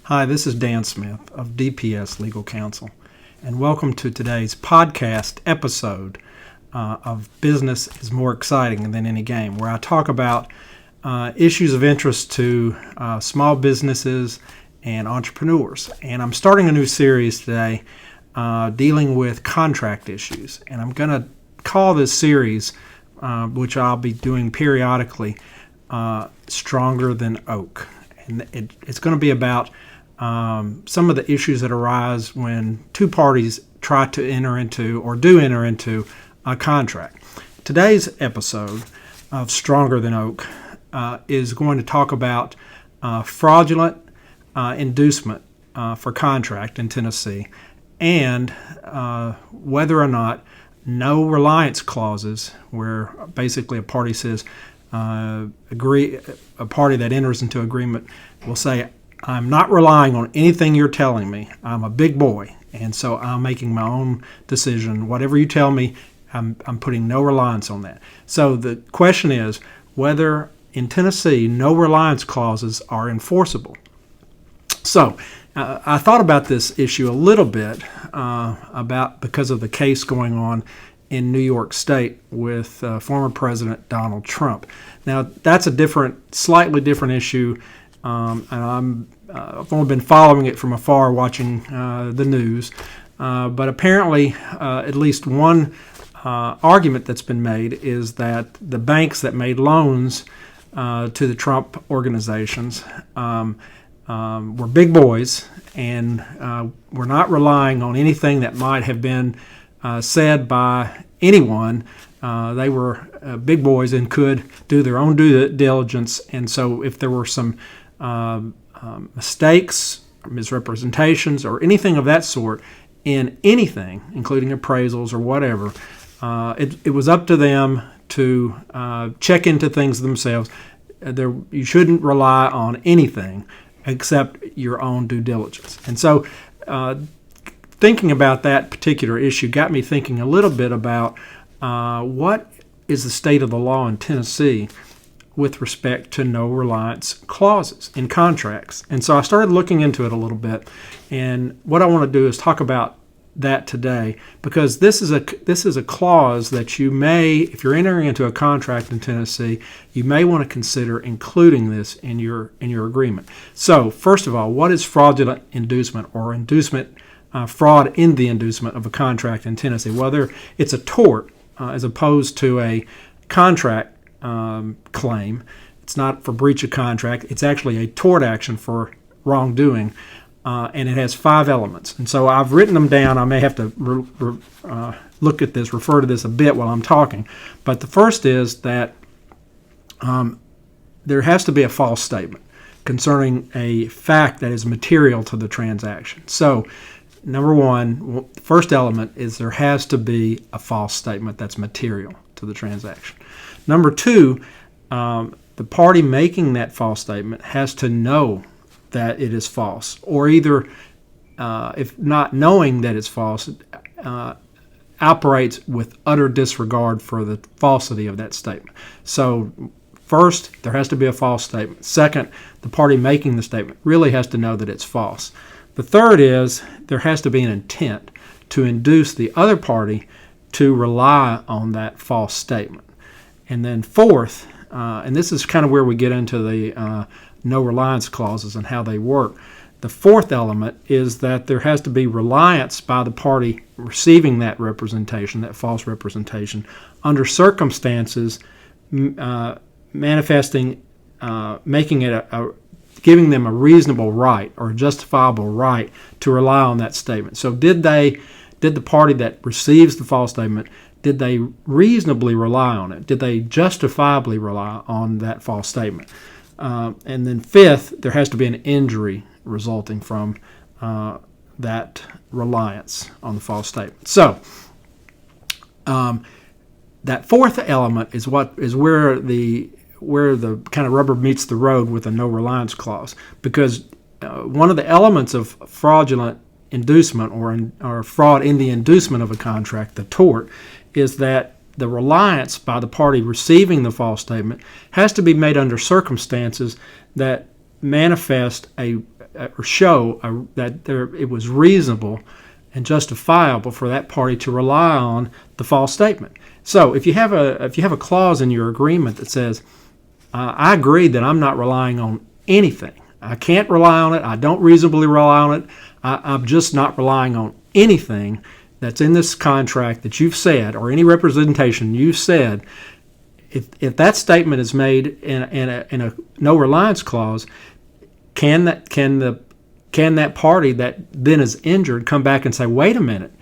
Hi, this is Dan Smith of DPS Legal Counsel, and welcome to today's podcast episode of Business is More Exciting Than Any Game, where I talk about issues of interest to small businesses and entrepreneurs. And I'm starting a new series today dealing with contract issues, and I'm going to call this series, which I'll be doing periodically, Stronger Than Oak. And it's going to be about some of the issues that arise when two parties try to enter into or do enter into a contract. Today's episode of Stronger Than Oak is going to talk about fraudulent inducement for contract in Tennessee, and whether or not no-reliance clauses, where basically a party says, a party that enters into agreement will say, I'm not relying on anything you're telling me. I'm a big boy, and so I'm making my own decision. Whatever you tell me, I'm putting no reliance on that. So the question is whether in Tennessee no-reliance clauses are enforceable. So I thought about this issue a little bit because of the case going on in New York State with former President Donald Trump. Now, that's a slightly different issue, and I've only been following it from afar, watching the news. But apparently, at least one argument that's been made is that the banks that made loans to the Trump organizations were big boys and were not relying on anything that might have been said by anyone. They were big boys and could do their own due diligence, and so if there were some mistakes, misrepresentations, or anything of that sort in anything, including appraisals or whatever, it was up to them to check into things themselves. You shouldn't rely on anything except your own due diligence. And so thinking about that particular issue got me thinking a little bit about what is the state of the law in Tennessee with respect to no-reliance clauses in contracts. And so I started looking into it a little bit, and what I want to do is talk about that today, because this is a clause that you may, if you're entering into a contract in Tennessee, you may want to consider including this in your agreement. So first of all, what is fraudulent inducement or inducement, fraud in the inducement of a contract in Tennessee? Whether it's a tort as opposed to a contract claim. It's not for breach of contract. It's actually a tort action for wrongdoing, and it has 5 elements. And so I've written them down. I may have to look at this, refer to this a bit while I'm talking. But the first is that there has to be a false statement concerning a fact that is material to the transaction. So number one, the first element is there has to be a false statement that's material to the transaction. Number two, the party making that false statement has to know that it is false, or either, if not knowing that it's false, operates with utter disregard for the falsity of that statement. So first, there has to be a false statement. Second, the party making the statement really has to know that it's false. The third is there has to be an intent to induce the other party to rely on that false statement. And then fourth, and this is kind of where we get into the no-reliance clauses and how they work. The fourth element is that there has to be reliance by the party receiving that representation, that false representation, under circumstances manifesting, making it giving them a reasonable right or a justifiable right to rely on that statement. So did the party that receives the false statement, did they reasonably rely on it? Did they justifiably rely on that false statement? And then fifth, there has to be an injury resulting from that reliance on the false statement. So that fourth element is where the kind of rubber meets the road with a no-reliance clause, because one of the elements of fraudulent inducement or fraud in the inducement of a contract, the tort, is that the reliance by the party receiving the false statement has to be made under circumstances that manifest a or show that it was reasonable and justifiable for that party to rely on the false statement. So if you have a clause in your agreement that says, I agree that I'm not relying on anything. I can't rely on it. I don't reasonably rely on it. I'm just not relying on anything that's in this contract that you've said, or any representation you've said. If that statement is made in a no reliance clause, can that party that then is injured come back and say, wait a minute,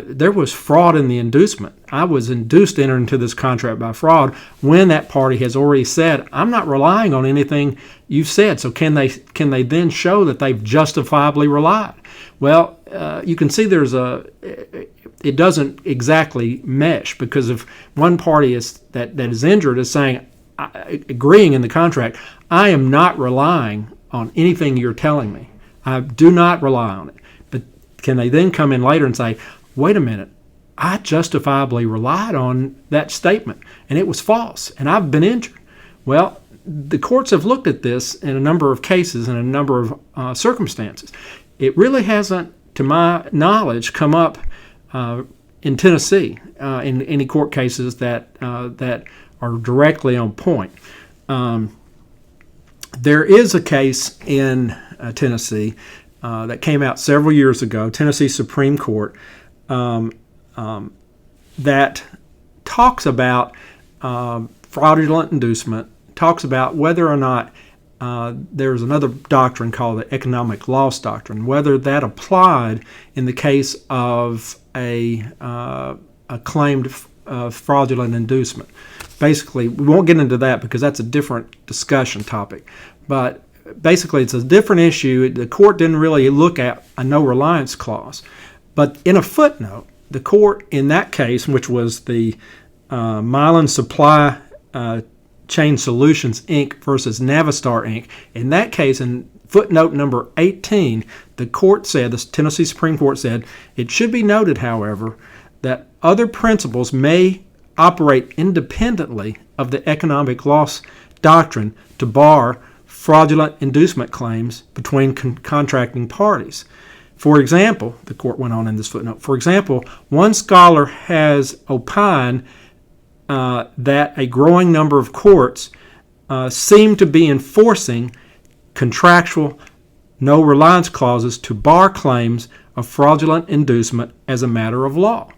there was fraud in the inducement. I was induced to enter into this contract by fraud, when that party has already said, I'm not relying on anything you've said. So can they then show that they've justifiably relied? Well, you can see it doesn't exactly mesh, because if one party that is injured is saying, agreeing in the contract, I am not relying on anything you're telling me. I do not rely on it. But can they then come in later and say, wait a minute, I justifiably relied on that statement, and it was false, and I've been injured? Well, the courts have looked at this in a number of cases and a number of circumstances. It really hasn't, to my knowledge, come up in Tennessee in any court cases that are directly on point. There is a case in Tennessee that came out several years ago, Tennessee Supreme Court, that talks about fraudulent inducement, talks about whether or not there's another doctrine called the economic loss doctrine, whether that applied in the case of a claimed fraudulent inducement. Basically, we won't get into that because that's a different discussion topic. But basically, it's a different issue. The court didn't really look at a no-reliance clause. But in a footnote, the court in that case, which was the Milan Supply Chain Solutions, Inc. versus Navistar, Inc., in that case, in footnote number 18, the court said, the Tennessee Supreme Court said, it should be noted, however, that other principles may operate independently of the economic loss doctrine to bar fraudulent inducement claims between contracting parties. For example, the court went on in this footnote, for example, one scholar has opined that a growing number of courts seem to be enforcing contractual no-reliance clauses to bar claims of fraudulent inducement as a matter of law.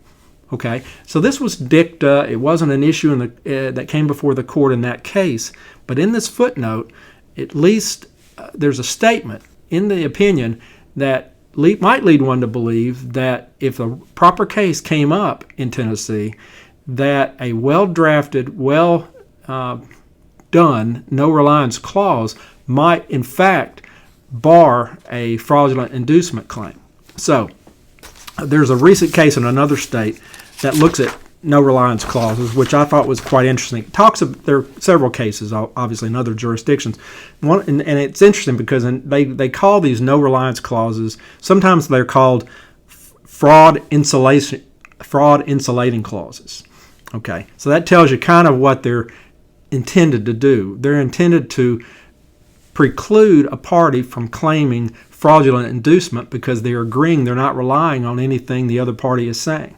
Okay, so this was dicta. It wasn't an issue that came before the court in that case. But in this footnote, at least there's a statement in the opinion that might lead one to believe that if a proper case came up in Tennessee, that a well-drafted, well-done no-reliance clause might, in fact, bar a fraudulent inducement claim. So there's a recent case in another state that looks at no-reliance clauses, which I thought was quite interesting. There are several cases, obviously, in other jurisdictions. And it's interesting because they call these no-reliance clauses, sometimes they're called fraud insulating clauses. Okay, so that tells you kind of what they're intended to do. They're intended to preclude a party from claiming fraudulent inducement because they're agreeing, they're not relying on anything the other party is saying.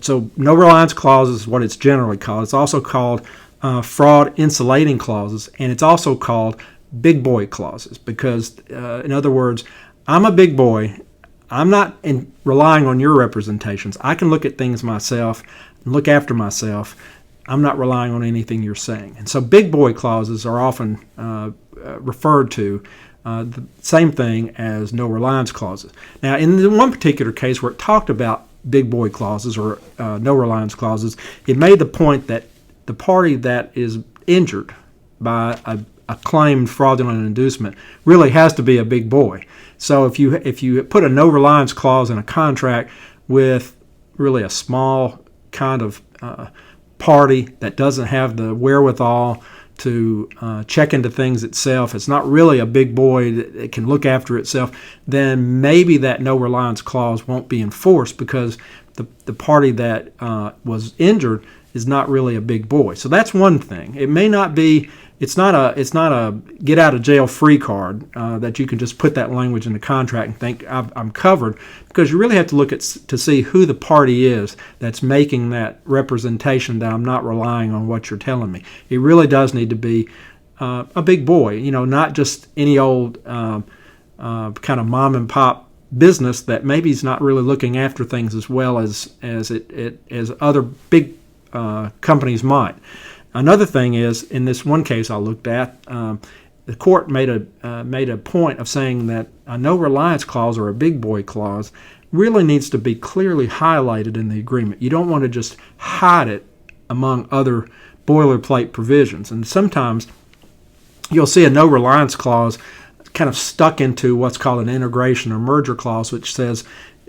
So no-reliance clause is what it's generally called. It's also called fraud insulating clauses, and it's also called big boy clauses because, in other words, I'm a big boy. I'm not relying on your representations. I can look at things myself and look after myself. I'm not relying on anything you're saying. And so big boy clauses are often referred to the same thing as no-reliance clauses. Now, in the one particular case where it talked about big boy clauses or no-reliance clauses, it made the point that the party that is injured by a claimed fraudulent inducement really has to be a big boy. So if you put a no-reliance clause in a contract with really a small kind of party that doesn't have the wherewithal to check into things itself, it's not really a big boy that can look after itself, then maybe that no-reliance clause won't be enforced because the party that was injured is not really a big boy. So that's one thing. It may not be. It's not a get out of jail free card that you can just put that language in the contract and think I'm covered, because you really have to look to see who the party is that's making that representation that I'm not relying on what you're telling me. It really does need to be a big boy, not just any old kind of mom and pop business that maybe is not really looking after things as well as other big companies might. Another thing is, in this one case I looked at, the court made a point of saying that a no-reliance clause or a big boy clause really needs to be clearly highlighted in the agreement. You don't want to just hide it among other boilerplate provisions. And sometimes you'll see a no-reliance clause kind of stuck into what's called an integration or merger clause, which says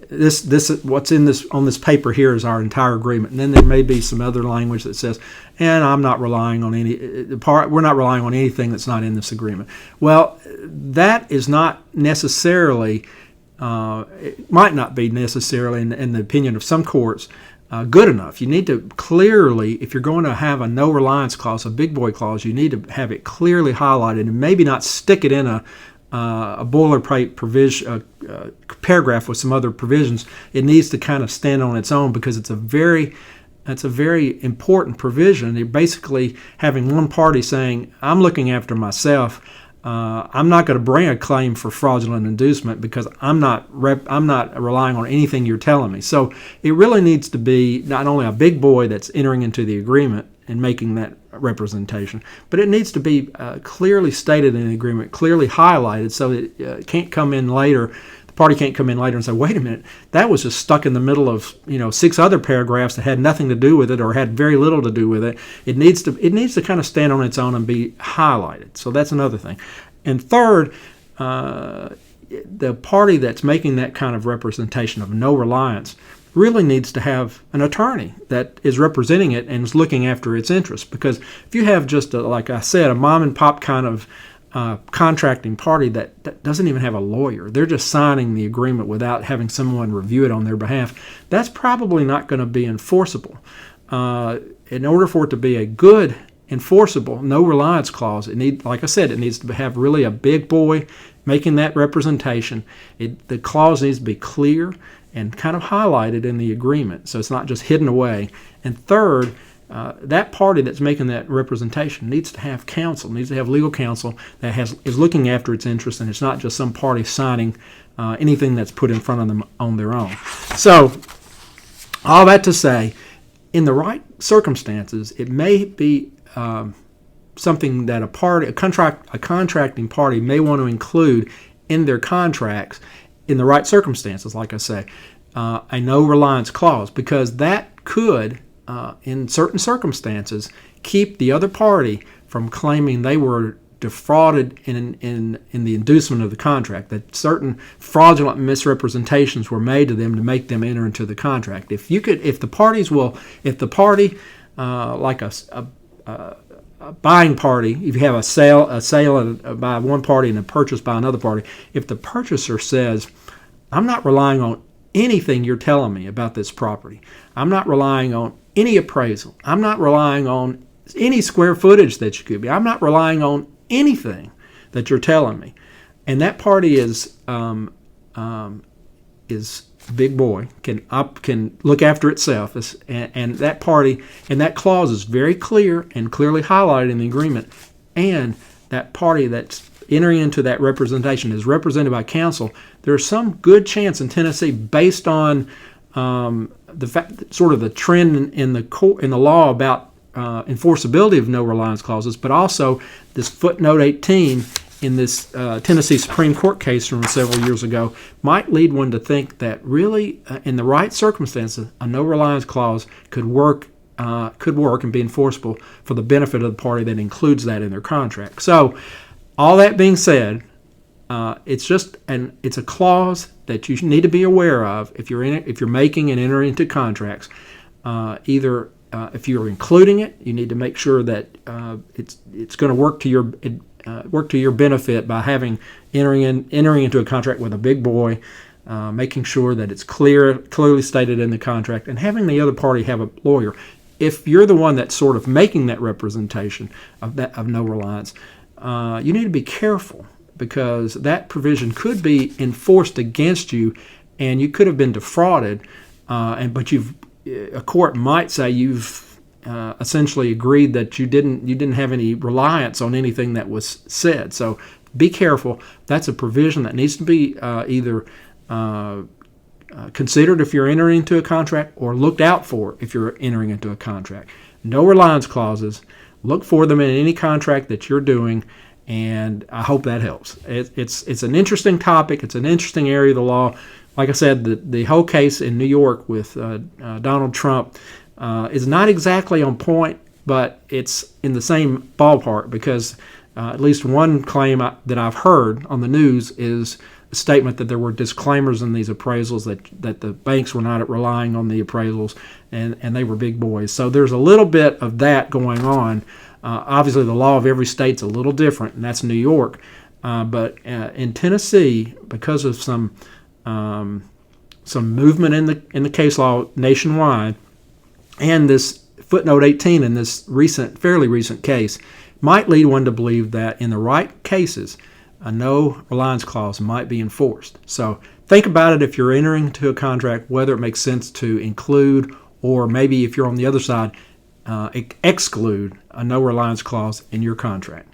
this what's in this on this paper here is our entire agreement, and then there may be some other language that says, and I'm not relying on we're not relying on anything that's not in this agreement. Well, that is not necessarily it might not be necessarily in the opinion of some courts good enough. You need to clearly, if you're going to have a no reliance clause, a big boy clause, you need to have it clearly highlighted and maybe not stick it in a boilerplate provision paragraph with some other provisions. It needs to kind of stand on its own, because it's a very important provision. You're basically having one party saying, I'm looking after myself. I'm not going to bring a claim for fraudulent inducement because I'm not relying on anything you're telling me. So it really needs to be not only a big boy that's entering into the agreement and making that representation, but it needs to be clearly stated in the agreement, clearly highlighted, so that it can't come in later. The party can't come in later and say, wait a minute, that was just stuck in the middle of 6 other paragraphs that had nothing to do with it or had very little to do with it. It needs to kind of stand on its own and be highlighted. So that's another thing. And third, the party that's making that kind of representation of no reliance really needs to have an attorney that is representing it and is looking after its interests. Because if you have just, like I said, a mom and pop kind of contracting party that doesn't even have a lawyer, they're just signing the agreement without having someone review it on their behalf, that's probably not going to be enforceable. In order for it to be a good enforceable no reliance clause, like I said, it needs to have really a big boy making that representation. The clause needs to be clear and kind of highlighted in the agreement, so it's not just hidden away. And third, that party that's making that representation needs to have counsel, needs to have legal counsel that is looking after its interests, and it's not just some party signing anything that's put in front of them on their own. So, all that to say, in the right circumstances, it may be something that a contracting party may want to include in their contracts in the right circumstances, like I say, a no-reliance clause, because that could, in certain circumstances, keep the other party from claiming they were defrauded in the inducement of the contract, that certain fraudulent misrepresentations were made to them to make them enter into the contract. If the party, like a buying party, if you have a sale by one party and a purchase by another party, if the purchaser says, I'm not relying on anything you're telling me about this property, I'm not relying on any appraisal, I'm not relying on any square footage that you give me, I'm not relying on anything that you're telling me, and that party is big boy, can look after itself, and that party and that clause is very clear and clearly highlighted in the agreement, and that party that's entering into that representation is represented by counsel, there's some good chance in Tennessee, based on the fact, sort of the trend in the law about enforceability of no reliance clauses, but also this footnote 18 in this Tennessee Supreme Court case from several years ago, might lead one to think that really, in the right circumstances, a no reliance clause could work and be enforceable for the benefit of the party that includes that in their contract. So, all that being said, it's a clause that you need to be aware of if you're making and entering into contracts. Either if you're including it, you need to make sure that it's going to work to your benefit by entering into a contract with a big boy making sure that it's clearly stated in the contract, and having the other party have a lawyer. If you're the one that's sort of making that representation of no reliance, you need to be careful, because that provision could be enforced against you, and you could have been defrauded. But a court might say you've essentially agreed that you didn't have any reliance on anything that was said. So be careful. That's a provision that needs to be either considered if you're entering into a contract, or looked out for if you're entering into a contract. No reliance clauses. Look for them in any contract that you're doing, and I hope that helps. It's an interesting topic. It's an interesting area of the law. Like I said, the whole case in New York with Donald Trump is not exactly on point, but it's in the same ballpark, because at least one claim that I've heard on the news is a statement that there were disclaimers in these appraisals that the banks were not relying on the appraisals, and they were big boys. So there's a little bit of that going on. Obviously, the law of every state's a little different, and that's New York. But in Tennessee, because of some movement in the case law nationwide, and this footnote 18 in this fairly recent case, might lead one to believe that in the right cases, a no reliance clause might be enforced. So think about it if you're entering into a contract, whether it makes sense to include, or maybe if you're on the other side, exclude a no reliance clause in your contract.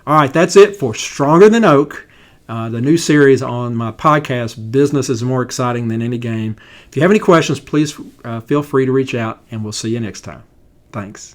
All right, that's it for Stronger Than Oak, the new series on my podcast, Business is More Exciting Than Any Game. If you have any questions, please feel free to reach out, and we'll see you next time. Thanks.